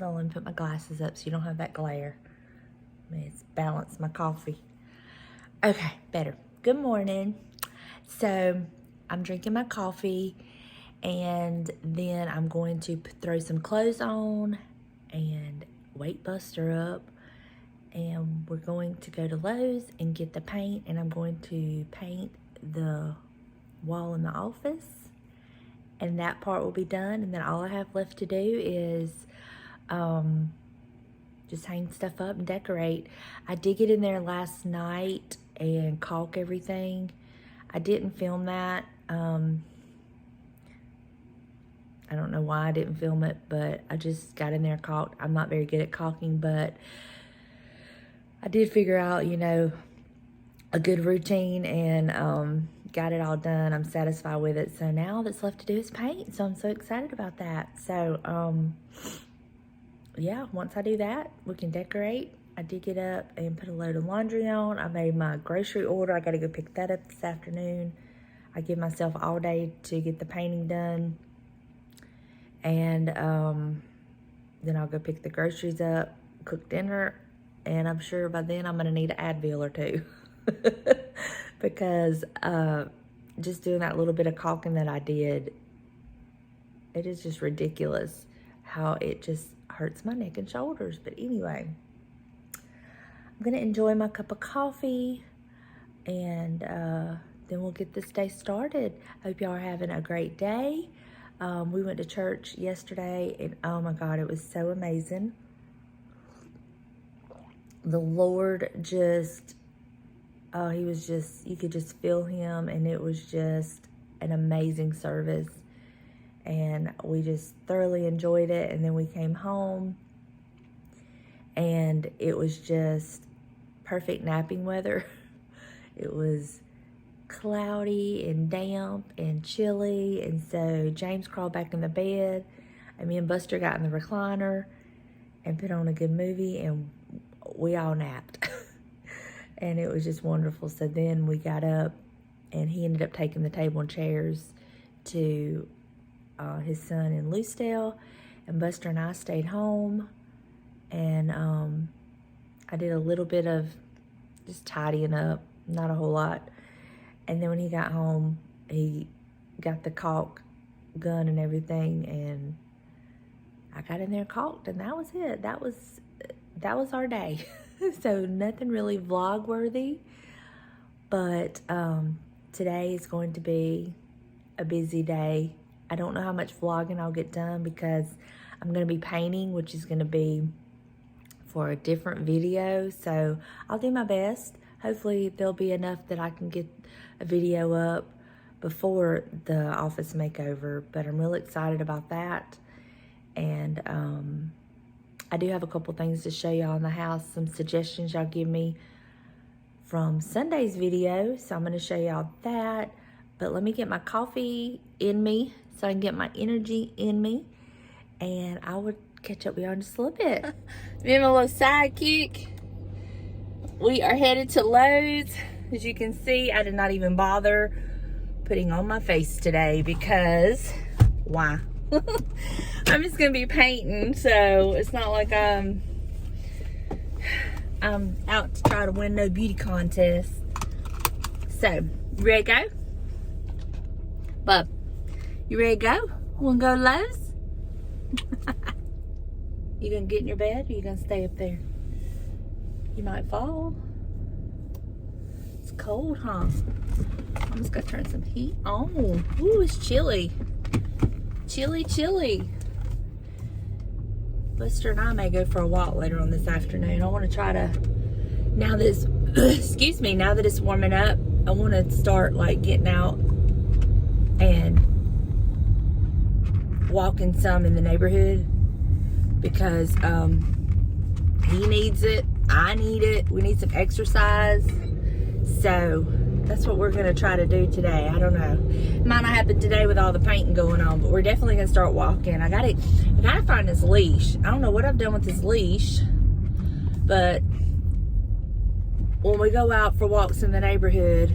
on, let me put my glasses up so you don't have that glare. Let's balance my coffee. Okay, better. Good morning. So I'm drinking my coffee, and then I'm going to throw some clothes on and wake Buster up, and we're going to go to Lowe's and get the paint, and I'm going to paint the wall in the office, and that part will be done. And then all I have left to do is just hang stuff up and decorate. I did get in there last night and caulk everything. I didn't film that. I don't know why I didn't film it, but I just got in there and caulked. I'm not very good at caulking, but I did figure out, you know, a good routine, and got it all done. I'm satisfied with it. So now all that's left to do is paint. So I'm so excited about that. So, yeah, once I do that, we can decorate. I did get up and put a load of laundry on. I made my grocery order. I got to go pick that up this afternoon. I give myself all day to get the painting done. And then I'll go pick the groceries up, cook dinner, and I'm sure by then I'm going to need an Advil or two. Because just doing that little bit of caulking that I did, it is just ridiculous how it just hurts my neck and shoulders. But anyway, I'm going to enjoy my cup of coffee, and then we'll get this day started. I hope y'all are having a great day. We went to church yesterday, and oh my God, it was so amazing. The Lord just, he was just, you could just feel him, and it was just an amazing service. And we just thoroughly enjoyed it. And then we came home, and it was just perfect napping weather. It was cloudy and damp and chilly, and so James crawled back in the bed, and me and Buster got in the recliner and put on a good movie, and we all napped. And it was just wonderful. So then we got up, and he ended up taking the table and chairs to his son in Lucedale, and Buster and I stayed home, and I did a little bit of just tidying up, not a whole lot. And then when he got home, he got the caulk gun and everything, and I got in there and caulked, and that was it. That was our day. So nothing really vlog worthy, but today is going to be a busy day. I don't know how much vlogging I'll get done because I'm going to be painting, which is going to be for a different video. So I'll do my best. Hopefully there'll be enough that I can get a video up before the office makeover, but I'm really excited about that. And I do have a couple things to show y'all in the house, some suggestions y'all give me from Sunday's video, so I'm going to show y'all that. But let me get my coffee in me so I can get my energy in me, and I will catch up with y'all in just a little bit. Me and my little sidekick, we are headed to Lowe's. As you can see, I did not even bother putting on my face today because why? I'm just gonna be painting, so it's not like I'm out to try to win no beauty contest. So, you ready to go? Bub, you ready to go? Wanna go to Lowe's? You gonna get in your bed, or you gonna stay up there? You might fall. It's cold, huh? I'm just gonna turn some heat on. Ooh, it's chilly. Chilly, chilly. Buster and I may go for a walk later on this afternoon. I want to try to, now that it's, excuse me, now that it's warming up, I want to start like getting out and walking some in the neighborhood, because he needs it, I need it, we need some exercise. So that's what we're going to try to do today. I don't know. It might not happen today with all the painting going on, but we're definitely going to start walking. I gotta find this leash. I don't know what I've done with this leash, but when we go out for walks in the neighborhood,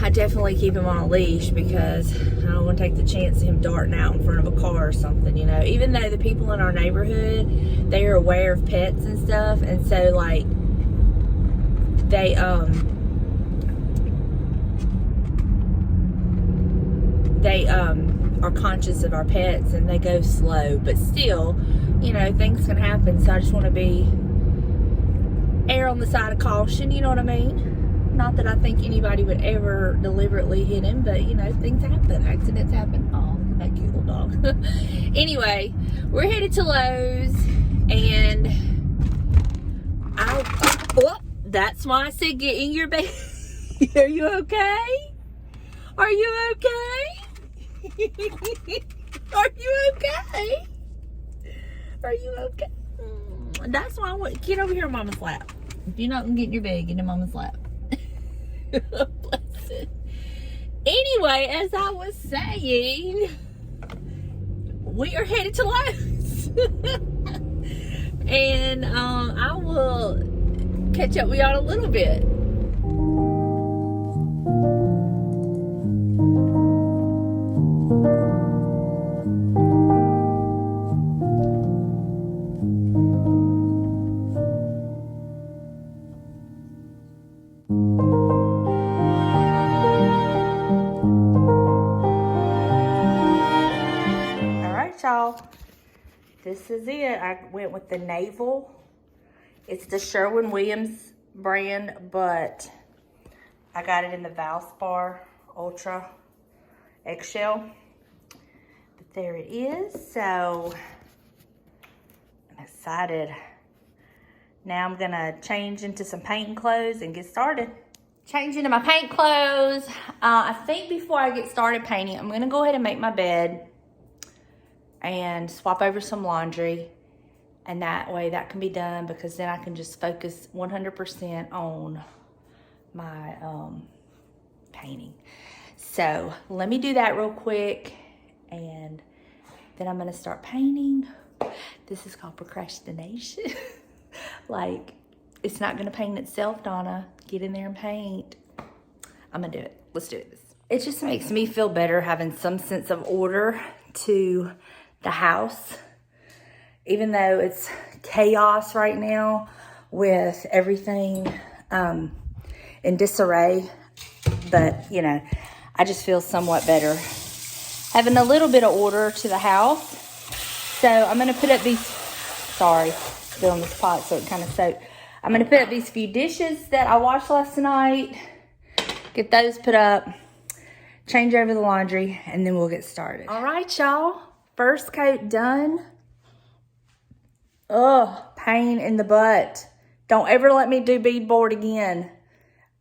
I definitely keep him on a leash because I don't want to take the chance of him darting out in front of a car or something, you know. Even though the people in our neighborhood, they are aware of pets and stuff, and so like they are conscious of our pets and they go slow, but still, you know, things can happen. So I just want to be err on the side of caution, you know what I mean? Not that I think anybody would ever deliberately hit him, but you know, things happen, accidents happen. Oh, that cute little dog. Anyway, we're headed to Lowe's, and that's why I said get in your bed. Are you okay? Are you okay? Are you okay? Are you okay? That's why I want get over here on Mama's lap. If you're not gonna get in your bed, get in Mama's lap. Bless it. Anyway, as I was saying, we are headed to Lowe's. And I will catch up with y'all in a little bit. Y'all, this is it. I went with the naval. It's the Sherwin-Williams brand, but I got it in the Valspar Ultra Eggshell. But there it is. So I'm excited. Now I'm gonna change into some painting clothes and get started. Change into my paint clothes. I think before I get started painting, I'm gonna go ahead and make my bed and swap over some laundry, and that way that can be done, because then I can just focus 100% on my painting. So let me do that real quick, and then I'm gonna start painting. This is called procrastination. Like, it's not gonna paint itself, Donna. Get in there and paint. I'm gonna do it. Let's do this. It just makes me feel better having some sense of order to the house, even though it's chaos right now with everything in disarray. But you know, I just feel somewhat better having a little bit of order to the house. So I'm gonna put up these, sorry, still in this pot so it kind of soaked. I'm gonna put up these few dishes that I washed last night, get those put up, change over the laundry, and then we'll get started. All right, y'all. First coat done. Ugh, pain in the butt. Don't ever let me do beadboard again.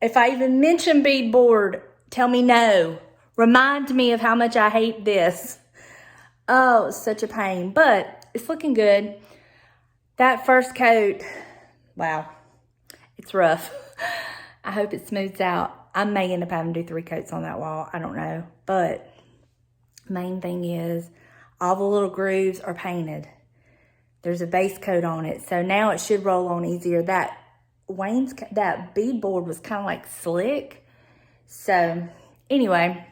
If I even mention beadboard, tell me no. Remind me of how much I hate this. Oh, it's such a pain, but it's looking good. That first coat, wow, it's rough. I hope it smooths out. I may end up having to do 3 coats on that wall. I don't know, but main thing is, all the little grooves are painted. There's a base coat on it, so now it should roll on easier. That beadboard was kind of like slick. So anyway,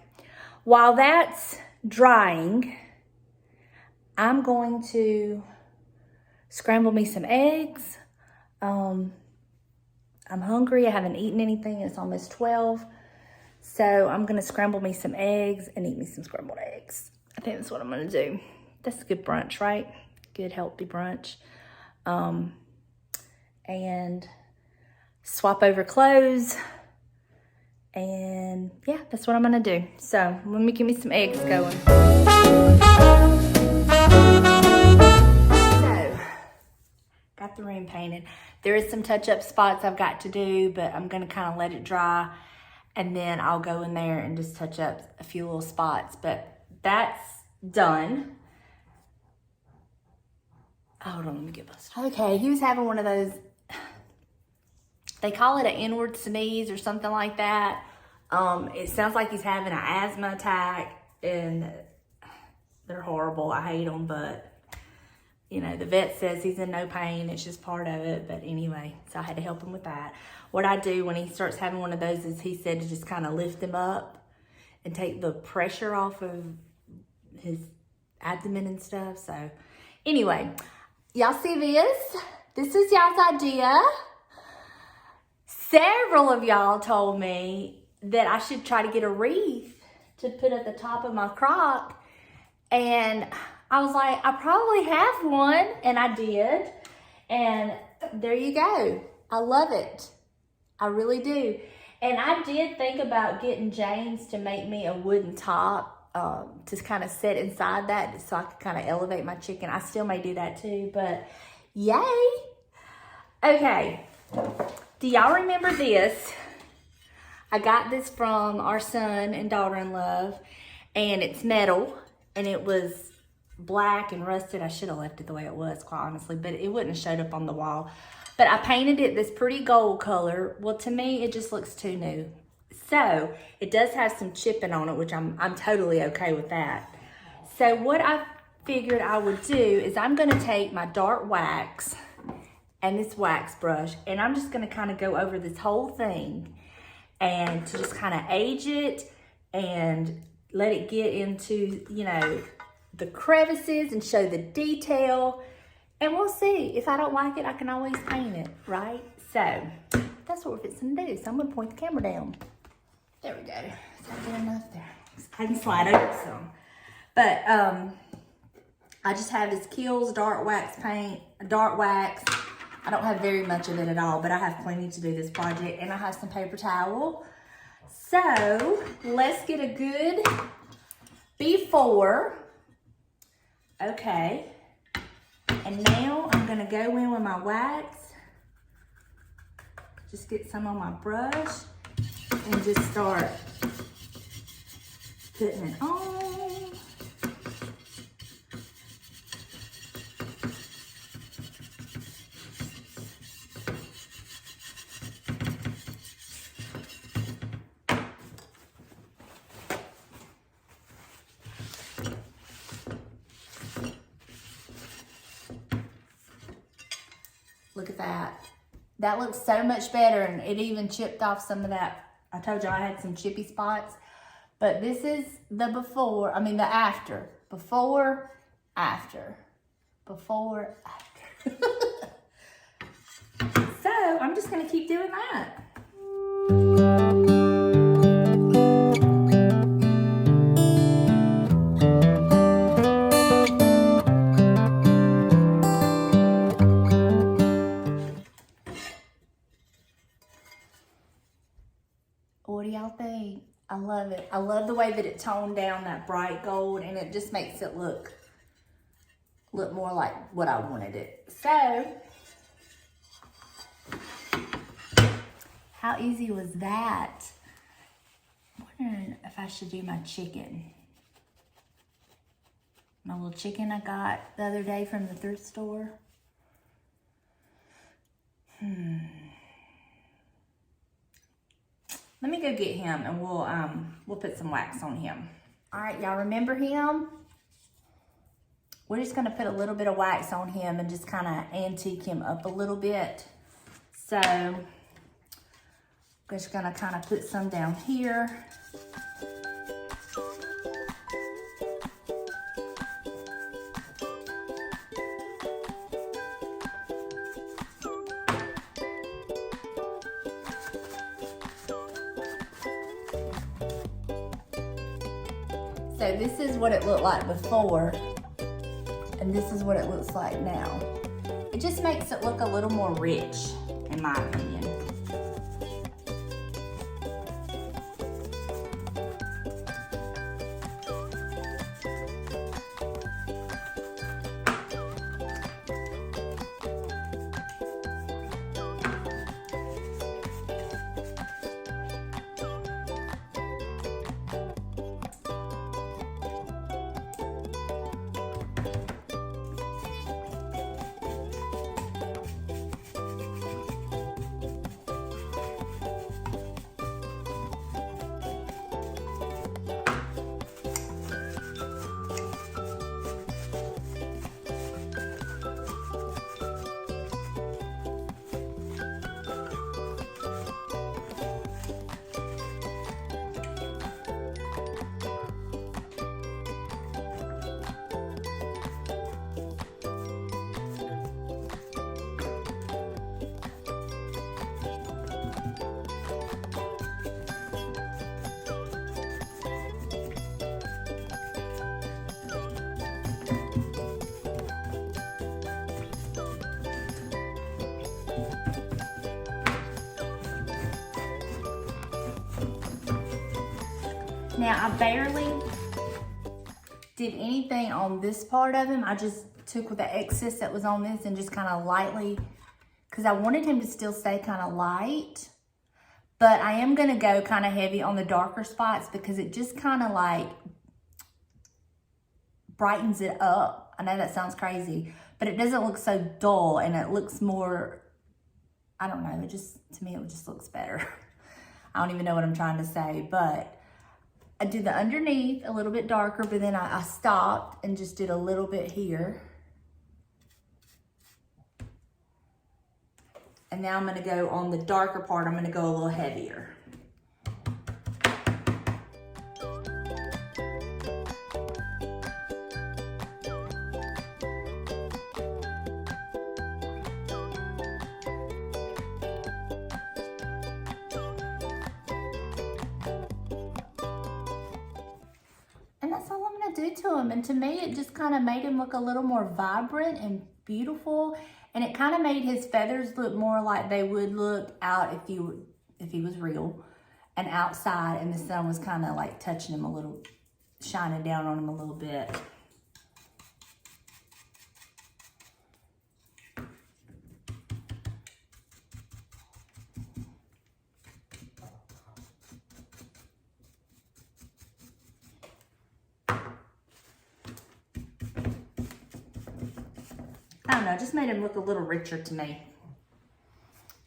while that's drying, I'm going to scramble me some eggs. I'm hungry. I haven't eaten anything. It's almost 12. So I'm going to scramble me some eggs and eat me some scrambled eggs. I think that's what I'm going to do. That's a good brunch, right? Good, healthy brunch. And swap over clothes. And yeah, that's what I'm going to do. So let me get me some eggs going. So, got the room painted. There is some touch-up spots I've got to do, but I'm going to kind of let it dry. And then I'll go in there and just touch up a few little spots. But that's done. Hold on, let me get busted. Okay, he was having one of those, they call it an inward sneeze or something like that. It sounds like he's having an asthma attack, and they're horrible. I hate them, but you know, the vet says he's in no pain. It's just part of it. But anyway, so I had to help him with that. What I do when he starts having one of those is he said to just kind of lift him up and take the pressure off of his abdomen and stuff. So anyway, y'all see this? This is y'all's idea. Several of y'all told me that I should try to get a wreath to put at the top of my crock. And I was like, I probably have one. And I did. And there you go. I love it. I really do. And I did think about getting James to make me a wooden top to kind of sit inside that so I could kind of elevate my chicken. I still may do that too, but yay. Okay. Do y'all remember this? I got this from our son and daughter-in-law, and it's metal, and it was black and rusted. I should have left it the way it was, quite honestly, but it wouldn't have showed up on the wall. But I painted it this pretty gold color. Well, to me, it just looks too new. So it does have some chipping on it, which I'm totally okay with that. So what I figured I would do is I'm gonna take my dark wax and this wax brush, and I'm just gonna kind of go over this whole thing and to just kind of age it and let it get into, you know, the crevices and show the detail. And we'll see. If I don't like it, I can always paint it, right? So that's what we're fixing to do. So I'm gonna point the camera down. There we go. Is that good enough there? I can slide over some. But I just have this Kiehl's dark wax paint, dark wax. I don't have very much of it at all, but I have plenty to do this project, and I have some paper towel. So let's get a good before. Okay. And now I'm gonna go in with my wax. Just get some on my brush and just start putting it on. Look at that. That looks so much better, and it even chipped off some of that. I told you I had some chippy spots, but this is the before, I mean the after. Before, after. Before, after. So I'm just gonna keep doing that. What do y'all think? I love it. I love the way that it toned down that bright gold, and it just makes it look more like what I wanted it. So, how easy was that? I'm wondering if I should do my chicken. My little chicken I got the other day from the thrift store. Let me go get him, and we'll put some wax on him. All right, y'all remember him? We're just gonna put a little bit of wax on him and just kind of antique him up a little bit. So, I'm just gonna kind of put some down here. So this is what it looked like before, and this is what it looks like now. It just makes it look a little more rich, in my opinion. Now, I barely did anything on this part of him. I just took with the excess that was on this and just kind of lightly, because I wanted him to still stay kind of light. But I am going to go kind of heavy on the darker spots because it just kind of like brightens it up. I know that sounds crazy, but it doesn't look so dull, and it looks more, I don't know, it just, to me, it just looks better. I don't even know what I'm trying to say, but I did the underneath a little bit darker, but then I stopped and just did a little bit here. And now I'm gonna go on the darker part, I'm gonna go a little heavier. And that's all I'm gonna do to him. And to me, it just kind of made him look a little more vibrant and beautiful. And it kind of made his feathers look more like they would look out if he was real and outside, and the sun was kind of like touching him a little, shining down on him a little bit. I don't know, just made him look a little richer to me.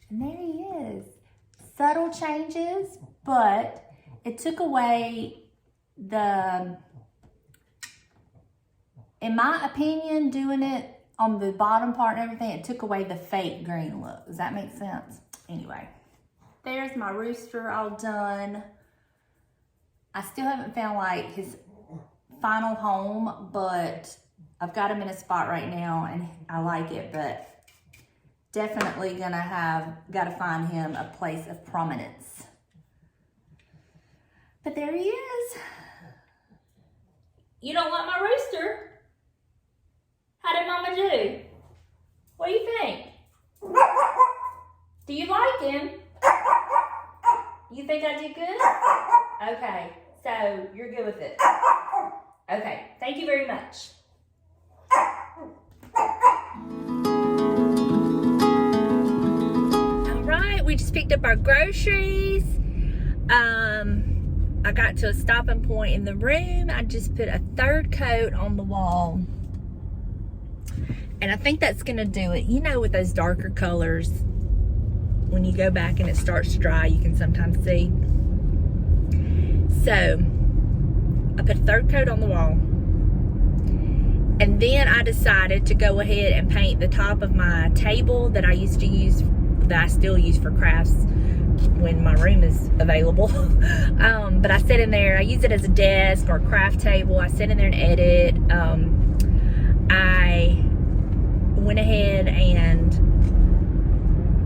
And there he is. Subtle changes, but it took away the, in my opinion, doing it on the bottom part and everything, it took away the fake green look. Does that make sense? Anyway, there's my rooster all done. I still haven't found like his final home, but I've got him in a spot right now and I like it, but definitely gotta find him a place of prominence. But there he is. You don't like my rooster? How did Mama do? What do you think? Do you like him? You think I did good? Okay, so you're good with it. Okay, thank you very much. Alright, we just picked up our groceries. I got to a stopping point in the room. I just put a third coat on the wall. And I think that's gonna do it. You know, with those darker colors, when you go back and it starts to dry, you can sometimes see. So, I put a third coat on the wall. And then I decided to go ahead and paint the top of my table that I used to use, that I still use for crafts when my room is available. But I sit in there, I use it as a desk or a craft table. I sit in there and edit. I went ahead and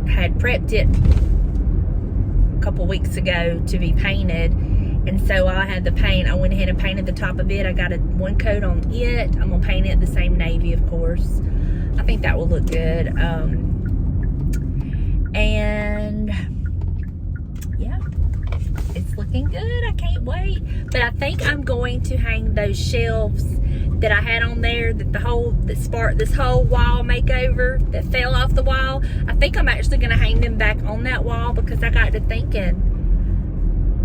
had prepped it a couple weeks ago to be painted. And so I had the paint, I went ahead and painted the top of it. I got one coat on it. I'm gonna paint it the same navy, of course. I think that will look good. And yeah, it's looking good. I can't wait. But I think I'm going to hang those shelves that I had on there, that sparked this whole wall makeover that fell off the wall. I think I'm actually gonna hang them back on that wall because I got to thinking,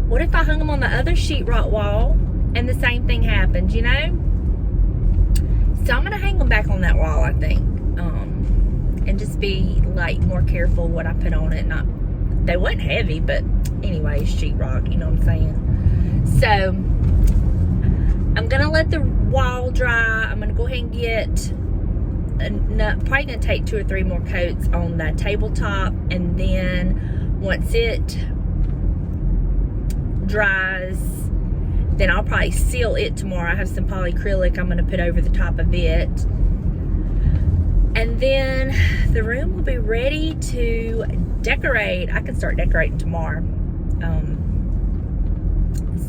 what if I hung them on the other sheetrock wall and the same thing happened, you know? So I'm gonna hang them back on that wall, I think. And just be like more careful what I put on it. They wasn't heavy, but anyway, sheetrock, you know what I'm saying? So I'm gonna let the wall dry. I'm gonna go ahead and get, probably gonna take 2 or 3 more coats on the tabletop, and then once it dries, then I'll probably seal it tomorrow. I have some polyacrylic I'm gonna put over the top of it, and then the room will be ready to decorate. I can start decorating tomorrow.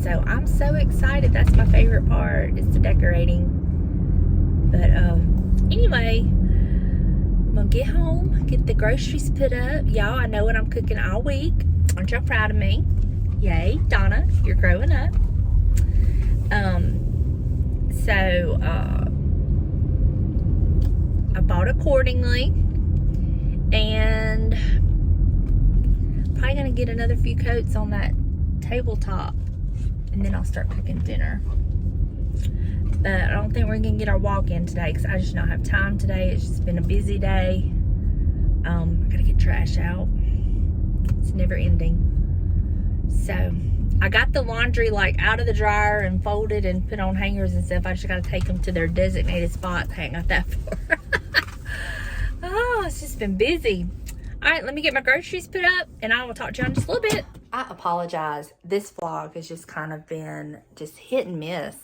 So I'm so excited. That's my favorite part, is the decorating. But anyway, I'm gonna get home, get the groceries put up. Y'all, I know what I'm cooking all week. Aren't y'all proud of me? Yay, Donna, you're growing up. So I bought accordingly, and probably gonna get another few coats on that tabletop, and then I'll start cooking dinner. But I don't think we're gonna get our walk in today because I just don't have time today. It's just been a busy day. I gotta get trash out. It's never ending. So I got the laundry like out of the dryer and folded and put on hangers and stuff. I just gotta take them to their designated spot to hang out that for. Oh, it's just been busy. All right, let me get my groceries put up and I will talk to you in just a little bit. I apologize. This vlog has just kind of been just hit and miss,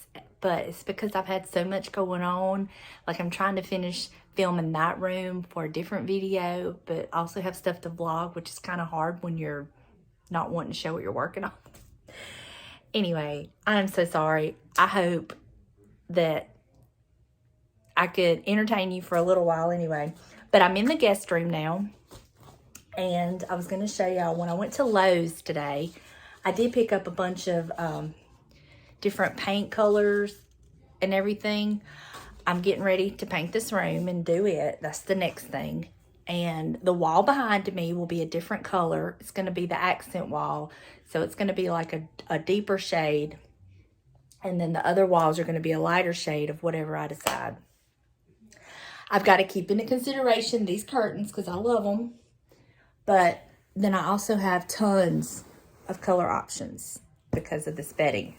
but it's because I've had so much going on. Like, I'm trying to finish filming that room for a different video, but also have stuff to vlog, which is kind of hard when you're not wanting to show what you're working on. Anyway, I'm so sorry. I hope that I could entertain you for a little while anyway. But I'm in the guest room now. And I was going to show y'all, when I went to Lowe's today, I did pick up a bunch of different paint colors and everything. I'm getting ready to paint this room and do it. That's the next thing. And the wall behind me will be a different color. It's going to be the accent wall. So it's going to be like a deeper shade. And then the other walls are going to be a lighter shade of whatever I decide. I've got to keep into consideration these curtains because I love them. But then I also have tons of color options because of this bedding.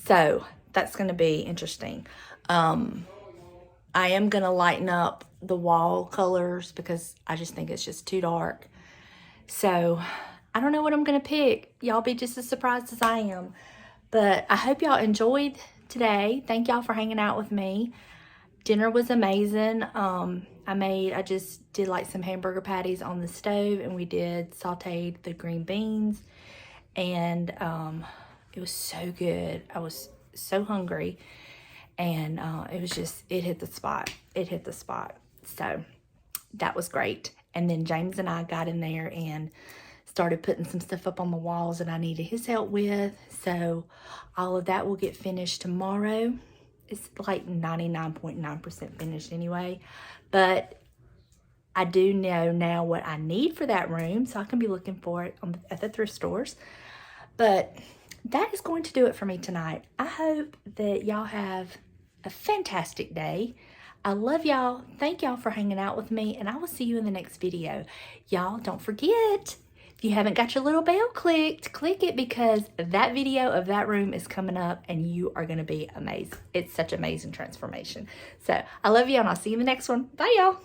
So that's going to be interesting. I am going to lighten up the wall colors because I just think it's just too dark. So I don't know what I'm going to pick. Y'all be just as surprised as I am. But I hope y'all enjoyed today. Thank y'all for hanging out with me. Dinner was amazing. I just did like some hamburger patties on the stove, and we did sauteed the green beans, and it was so good. I was so hungry, and it hit the spot. It hit the spot. So that was great. And then James and I got in there and started putting some stuff up on the walls that I needed his help with. So all of that will get finished tomorrow. It's like 99.9% finished anyway, but I do know now what I need for that room, so I can be looking for it at the thrift stores. But that is going to do it for me tonight. I hope that y'all have a fantastic day. I love y'all. Thank y'all for hanging out with me, and I will see you in the next video. Y'all, don't forget, if you haven't got your little bell clicked, click it, because that video of that room is coming up and you are going to be amazed. It's such amazing transformation. So I love you, and I'll see you in the next one. Bye, y'all.